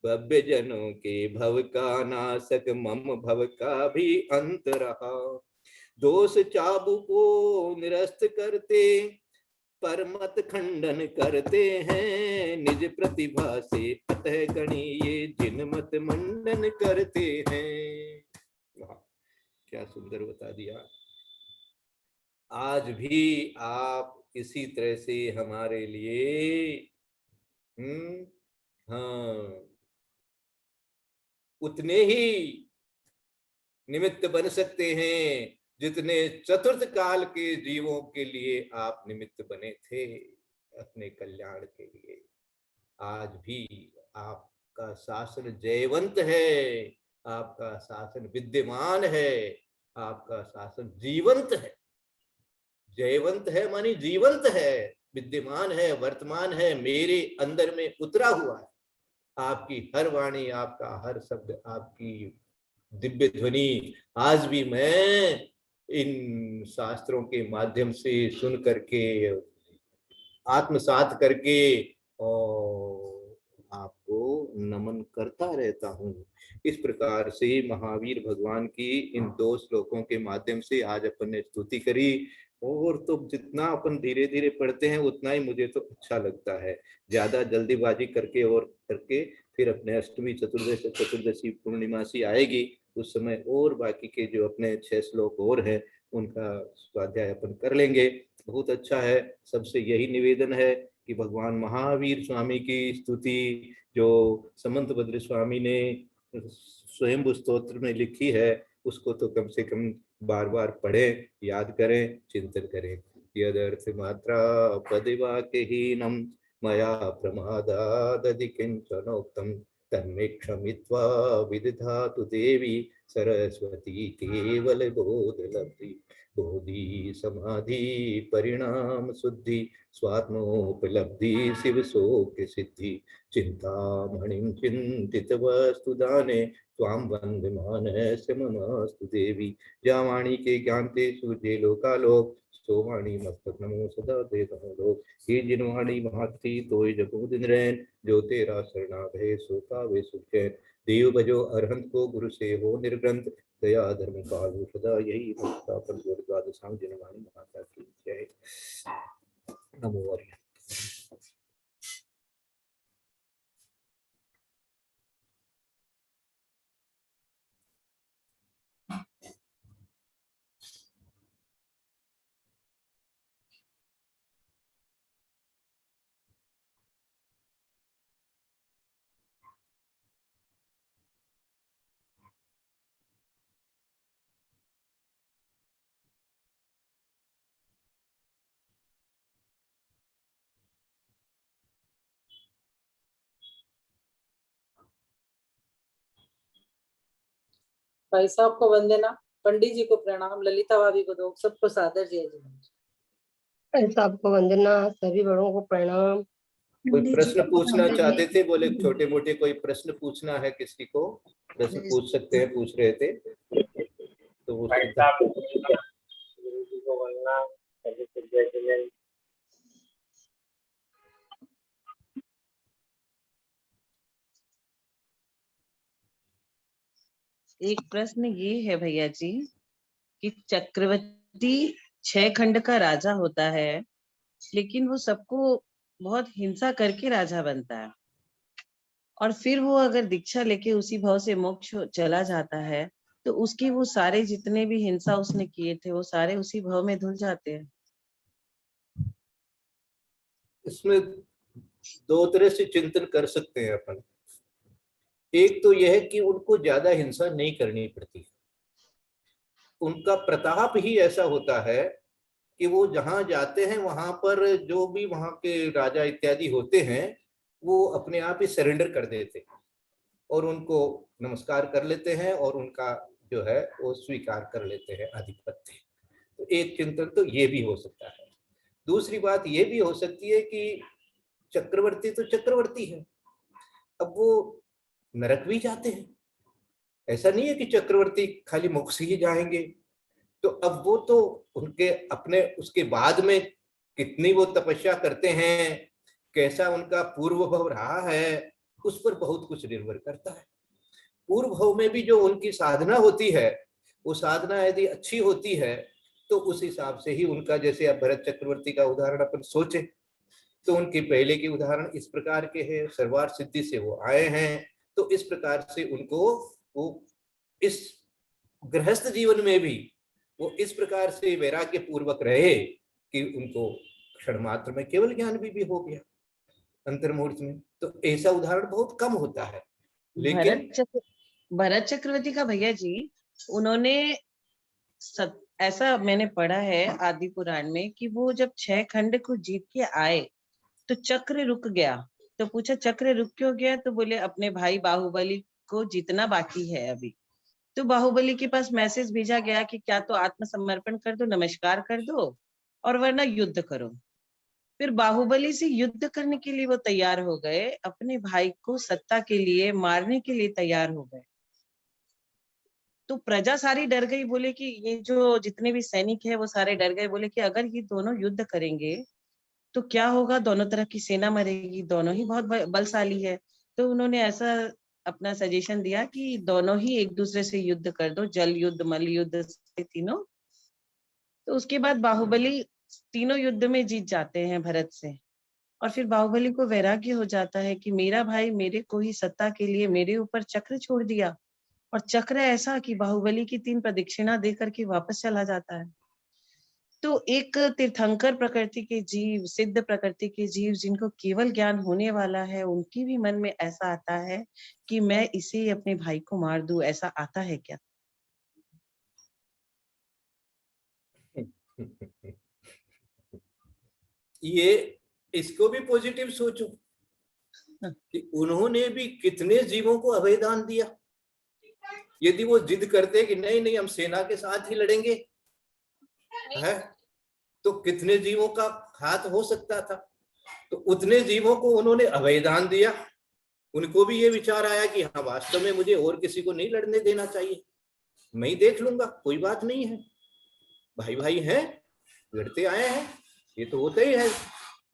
भव्य जनों के भव का नाशक मम भव का भी अंत रहा। दोष चाबुको निरस्त करते परमत खंडन करते हैं, निज प्रतिभा से अतः गणिये जिन मत मंडन करते हैं। वाह क्या सुंदर बता दिया। आज भी आप इसी तरह से हमारे लिए हाँ उतने ही निमित्त बन सकते हैं जितने चतुर्थ काल के जीवों के लिए आप निमित्त बने थे अपने कल्याण के लिए। आज भी आपका शासन जयवंत है, आपका शासन विद्यमान है, आपका शासन जीवंत है। जयवंत है मानी जीवंत है, विद्यमान है, वर्तमान है, मेरे अंदर में उतरा हुआ है। आपकी हर वाणी, आपका हर शब्द, आपकी दिव्य ध्वनि आज भी मैं इन शास्त्रों के माध्यम से सुन करके आत्मसात करके और आपको नमन करता रहता हूँ। इस प्रकार से महावीर भगवान की इन 2 श्लोकों के माध्यम से आज अपन ने स्तुति करी। और तो जितना अपन धीरे धीरे पढ़ते हैं उतना ही मुझे तो अच्छा लगता है। ज्यादा जल्दीबाजी करके और करके फिर अपने अष्टमी चतुर्दशी पूर्णिमासी आएगी, उस समय और बाकी के जो अपने 6 श्लोक और हैं उनका स्वाध्याय अपन कर लेंगे। बहुत अच्छा है। सबसे यही निवेदन है कि भगवान महावीर स्वामी की स्तुति जो समंतभद्र स्वामी ने स्वयं स्तोत्र में लिखी है उसको तो कम से कम बार बार पढ़ें, याद करें, चिंतन करें। यदर्थ मात्रा पदिवाक्यहीनं मया प्रमादादधि किंचनोक्तं तन्मे क्षमित्वा विदधातु देवी सरस्वती केवल बोधलब्धि। बोधि समाधि परिणाम शुद्धि स्वात्मोपलब्धि शिव शोक सिद्धि। चिंतामणिं चिंतित वस्तु दाने त्वां वंदमानस्य ममास्तु देवी। जा वाणी के ज्ञान ते सूझे लोकालोक, सो वाणी मस्तक नमो सदा देवो लोक। हे जिन वाणी महती तोय जपो दिन रैन, जो तेरा शरणागत है सो पावे सुख चैन। देव भजो अरहंत को गुरु से हो निर्ग्रंथ, दया धर्म पालो सदा यही भक्ता पर द्वादशां जिन वाणी माता की जय। नमो हरि। भाई साहब को वंदना, पंडित जी को प्रणाम, ललिता भाभी को दो, सबको सादर जय जय। सबको वंदना, सभी बड़ों को प्रणाम। कोई प्रश्न पूछना चाहते थे, बोले छोटे मोटे कोई प्रश्न पूछना है किसी को, प्रश्न पूछ सकते हैं, पूछ रहे थे तो वो एक प्रश्न ये है भैया जी कि चक्रवर्ती 6 खंड का राजा होता है, लेकिन वो सबको बहुत हिंसा करके राजा बनता है, और फिर वो अगर दीक्षा लेके उसी भाव से मोक्ष चला जाता है तो उसके वो सारे जितने भी हिंसा उसने किए थे वो सारे उसी भाव में धुल जाते हैं। इसमें 2 तरह से चिंतन कर सकते हैं अपन। एक तो यह है कि उनको ज्यादा हिंसा नहीं करनी पड़ती, उनका प्रताप ही ऐसा होता है कि वो जहां जाते हैं वहां पर जो भी वहां के राजा इत्यादि होते हैं वो अपने आप ही सरेंडर कर देते हैं और उनको नमस्कार कर लेते हैं और उनका जो है वो स्वीकार कर लेते हैं आधिपत्य। तो एक चिंतन तो ये भी हो सकता है। दूसरी बात ये भी हो सकती है कि चक्रवर्ती तो चक्रवर्ती है, अब वो नरक भी जाते हैं। ऐसा नहीं है कि चक्रवर्ती खाली मुख से ही जाएंगे, तो अब वो तो उनके अपने उसके बाद में कितनी वो तपस्या करते हैं, कैसा उनका पूर्व भव रहा है, उस पर बहुत कुछ निर्भर करता है। पूर्व भव में भी जो उनकी साधना होती है, वो साधना यदि अच्छी होती है तो उस हिसाब से ही उनका, जैसे अब भरत चक्रवर्ती का उदाहरण अपन सोचे तो उनके पहले के उदाहरण इस प्रकार के हैं, सर्वार्थ सिद्धि से वो आए हैं, तो इस प्रकार से उनको वो इस गृहस्थ जीवन में भी वो इस प्रकार से वैराग्य पूर्वक रहे कि उनको क्षण मात्र में केवल ज्ञान भी हो गया अंतर्मुहूर्त में। तो ऐसा उदाहरण बहुत कम होता है। लेकिन भरत चक्रवर्ती का भैया जी, उन्होंने ऐसा मैंने पढ़ा है आदि पुराण में कि वो जब 6 खंड को जीत के आए तो चक्र रुक गया। तो पूछा चक्र रुक क्यों गया, तो बोले अपने भाई बाहुबली को जीतना बाकी है अभी। तो बाहुबली के पास मैसेज भेजा गया कि क्या तो आत्मसमर्पण कर दो, नमस्कार कर दो, और वरना युद्ध करो। फिर बाहुबली से युद्ध करने के लिए वो तैयार हो गए, अपने भाई को सत्ता के लिए मारने के लिए तैयार हो गए। तो प्रजा सारी डर गई, बोले कि ये जो जितने भी सैनिक है वो सारे डर गए, बोले कि अगर ये दोनों युद्ध करेंगे तो क्या होगा, दोनों तरफ की सेना मरेगी, दोनों ही बहुत बलशाली है। तो उन्होंने ऐसा अपना सजेशन दिया कि दोनों ही एक दूसरे से युद्ध कर दो, जल युद्ध, मल युद्ध से तीनों। तो उसके बाद बाहुबली तीनों युद्ध में जीत जाते हैं भरत से, और फिर बाहुबली को वैराग्य हो जाता है कि मेरा भाई मेरे को ही सत्ता के लिए मेरे ऊपर चक्र छोड़ दिया, और चक्र ऐसा कि बाहुबली की 3 प्रदक्षिणा दे करके वापस चला जाता है। तो एक तीर्थंकर प्रकृति के जीव, सिद्ध प्रकृति के जीव जिनको केवल ज्ञान होने वाला है, उनकी भी मन में ऐसा आता है कि मैं इसे अपने भाई को मार दूं, ऐसा आता है क्या? ये इसको भी पॉजिटिव सोचो कि उन्होंने भी कितने जीवों को अभयदान दिया। यदि वो जिद करते कि नहीं नहीं हम सेना के साथ ही लड़ेंगे है, तो कितने जीवों का घात हो सकता था। तो उतने जीवों को उन्होंने अभयदान दिया। उनको भी ये विचार आया कि हाँ वास्तव में मुझे और किसी को नहीं लड़ने देना चाहिए, मैं ही देख लूंगा, कोई बात नहीं है, भाई भाई हैं, लड़ते आए हैं, ये तो होता ही है,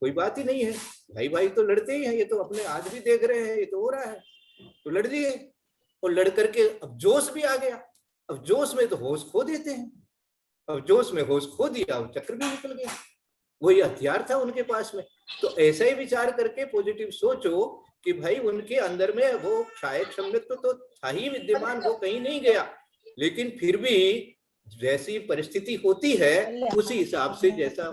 कोई बात ही नहीं है, भाई भाई तो लड़ते ही हैं, ये तो अपने आज भी देख रहे हैं, ये तो हो रहा है, तो लड़ दिए। और लड़ करके अब जोश भी आ गया, अब जोश में तो होश खो देते हैं, अब जोश में होश खो दिया, चक्र भी निकल गया, वही हथियार था उनके पास में। तो ऐसा ही विचार करके पॉजिटिव सोचो कि भाई उनके अंदर में वो शायद सम्यक तो था ही विद्यमान, वो कहीं नहीं गया, लेकिन फिर भी जैसी परिस्थिति होती है उसी हिसाब से जैसा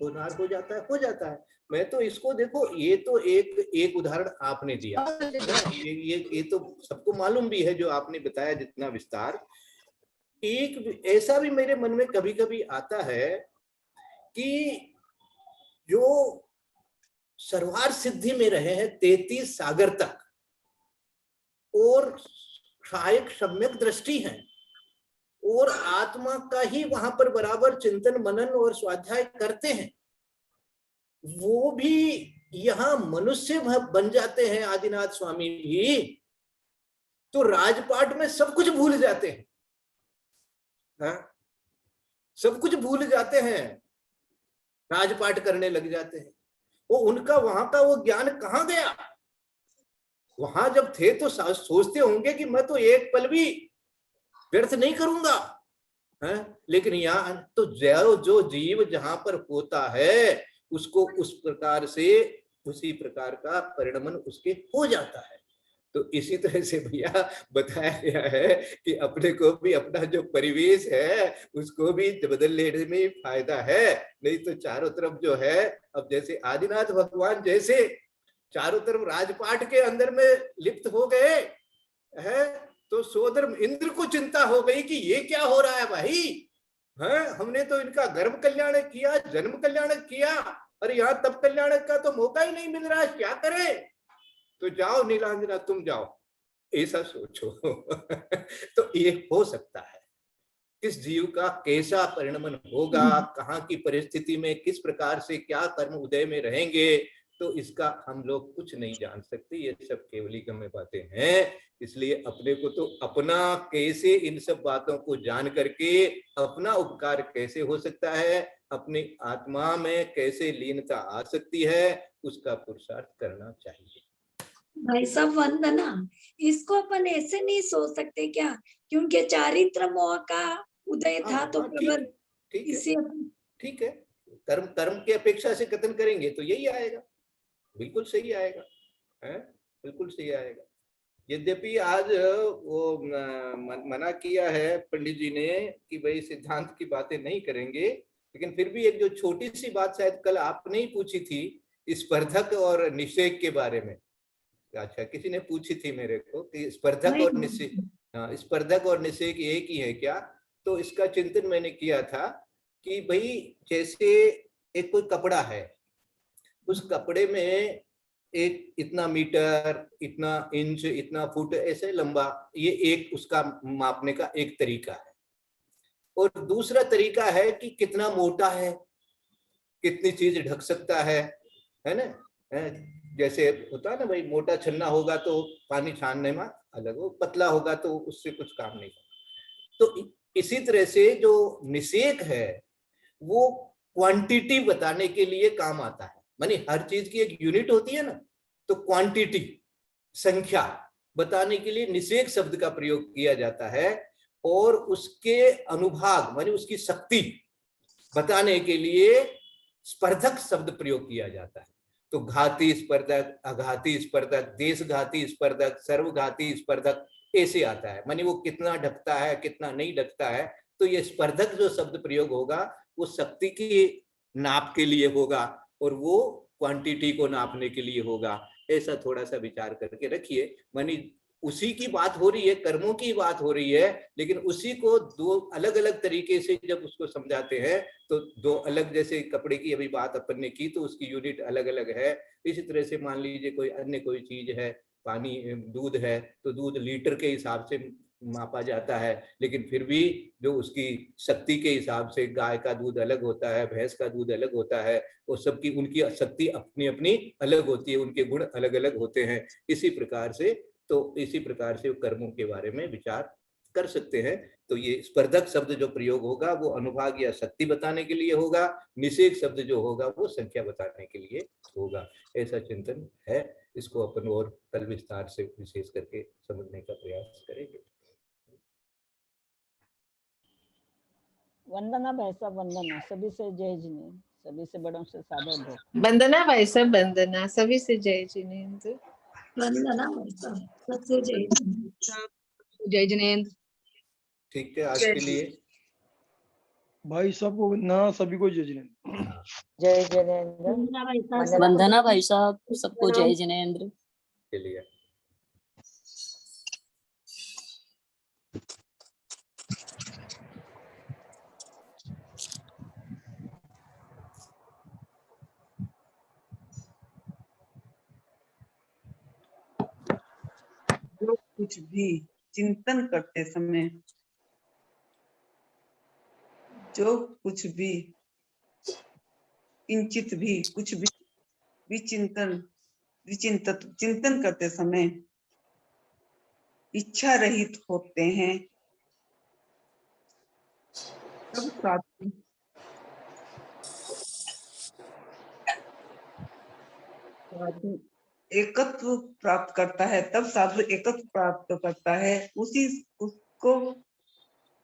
होनार हो जाता है। मैं तो इसको देखो, ये तो एक उदाहरण आपने दिया, ये तो सबको मालूम भी है जो आपने बताया जितना विस्तार। एक ऐसा भी मेरे मन में कभी कभी आता है कि जो सर्वार्थ सिद्धि में रहे हैं 33 सागर तक और शायद सम्यक दृष्टि है और आत्मा का ही वहां पर बराबर चिंतन मनन और स्वाध्याय करते हैं, वो भी यहाँ मनुष्य बन जाते हैं आदिनाथ स्वामी भी, तो राजपाट में सब कुछ भूल जाते हैं। हाँ? सब कुछ भूल जाते हैं, राजपाट करने लग जाते हैं। वो उनका वहां का वो ज्ञान कहाँ गया? वहां जब थे तो सोचते होंगे कि मैं तो एक पल भी व्यर्थ नहीं करूंगा, है? लेकिन यहाँ तो जो जीव जहां पर होता है उसको उस प्रकार से उसी प्रकार का परिणमन उसके हो जाता है। तो इसी तरह से भैया बताया गया है कि अपने को भी अपना जो परिवेश है उसको भी बदल लेने में फायदा है, नहीं तो चारों तरफ जो है, अब जैसे आदिनाथ भगवान जैसे चारों तरफ राजपाट के अंदर में लिप्त हो गए हैं, तो सोदर इंद्र को चिंता हो गई कि ये क्या हो रहा है भाई, है हमने तो इनका गर्भ कल्याण किया, जन्म कल्याण किया, और यहाँ तप कल्याण का तो मौका ही नहीं मिल रहा है, क्या करें। तो जाओ नीलांजना तुम जाओ, ऐसा सोचो। तो ये हो सकता है, किस जीव का कैसा परिणमन होगा, कहाँ की परिस्थिति में किस प्रकार से क्या कर्म उदय में रहेंगे, तो इसका हम लोग कुछ नहीं जान सकते, ये सब केवली गम्य बातें हैं। इसलिए अपने को तो अपना कैसे इन सब बातों को जान करके अपना उपकार कैसे हो सकता है, अपनी आत्मा में कैसे लीनता आ सकती है, उसका पुरुषार्थ करना चाहिए। भाई साहब वंदना, इसको अपन ऐसे नहीं सोच सकते क्या कि उनके चारित्र मोह का उदय था तो केवल ठीक है, इसी ठीक है, कर्म कर्म की अपेक्षा से कथन करेंगे तो यही आएगा, बिल्कुल सही आएगा, है बिल्कुल सही आएगा। यद्यपि आज वो मना किया है पंडित जी ने कि भाई सिद्धांत की बातें नहीं करेंगे, लेकिन फिर भी एक जो छोटी सी बात शायद कल आपने ही पूछी थी, स्पर्धक और निषेक के बारे में। अच्छा, किसी ने पूछी थी मेरे को कि स्पर्धक और निषेक, हाँ, स्पर्धक और निषेक एक ही है क्या। तो इसका चिंतन मैंने किया था कि भाई जैसे एक कोई कपड़ा है, उस कपड़े में एक इतना मीटर, इतना इंच, इतना फुट ऐसे लंबा, ये एक उसका मापने का एक तरीका है। और दूसरा तरीका है कि कितना मोटा है, कितनी चीज ढक सकता है ना। जैसे होता है ना भाई, मोटा छन्ना होगा तो पानी छानने में अलग, हो पतला होगा तो उससे कुछ काम नहीं। तो इसी तरह से जो निषेक है वो क्वांटिटी बताने के लिए काम आता है, मानी हर चीज की एक यूनिट होती है ना, तो क्वांटिटी संख्या बताने के लिए निषेक शब्द का प्रयोग किया जाता है, और उसके अनुभाग मानी उसकी शक्ति बताने के लिए स्पर्धक शब्द प्रयोग किया जाता है। तो घाती स्पर्धक, अघाती स्पर्धक, देशघाती स्पर्धक, सर्वघाती स्पर्धक ऐसे आता है, मानी वो कितना ढकता है कितना नहीं ढकता है। तो ये स्पर्धक जो शब्द प्रयोग होगा वो शक्ति की नाप के लिए होगा और वो क्वांटिटी को नापने के लिए होगा। ऐसा थोड़ा सा विचार करके रखिए, मानी उसी की बात हो रही है, कर्मों की बात हो रही है, लेकिन उसी को दो अलग अलग तरीके से जब उसको समझाते हैं तो दो अलग, जैसे कपड़े की अभी बात अपन ने की तो उसकी यूनिट अलग अलग है। इसी तरह से मान लीजिए कोई अन्य कोई चीज है, पानी दूध है तो दूध लीटर के हिसाब से मापा जाता है, लेकिन फिर भी जो उसकी शक्ति के हिसाब से गाय का दूध अलग होता है, भैंस का दूध अलग होता है, वो सबकी उनकी शक्ति अपनी अपनी अलग होती है, उनके गुण अलग अलग होते हैं। इसी प्रकार से कर्मों के बारे में विचार कर सकते हैं। तो ये स्पर्धक शब्द जो प्रयोग होगा वो अनुभाग या शक्ति बताने के लिए होगा, निषेक शब्द जो होगा वो संख्या बताने के लिए होगा। ऐसा चिंतन है, इसको अपन और कल विस्तार से विशेष करके समझने का प्रयास करेंगे। वंदना भाई साहब वंदना, सभी से जय जिनेन्द्र, सभी से बड़ों से सादर भोग। वंदना भाई साहब वंदना, सभी से जय जिनेन्द्र। वंदना भाई साहब, सबसे जय जिनेन्द्र। ठीक है, आज के लिए भाई सबको वंदना, सभी को जय जिनेन्द्र। जय जिनेन्द्र। वंदना भाई साहब, सबको जय जिनेन्द्र के लिए। जो कुछ भी चिंतन करते समय, जो कुछ भी किंचित भी कुछ भी चिंतन करते समय इच्छा रहित होते हैं, तब साधु एकत्व प्राप्त करता है, तब साधु एकत्व प्राप्त करता है। उसको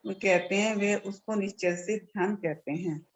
कहते हैं, वे उसको निश्चय से ध्यान कहते हैं।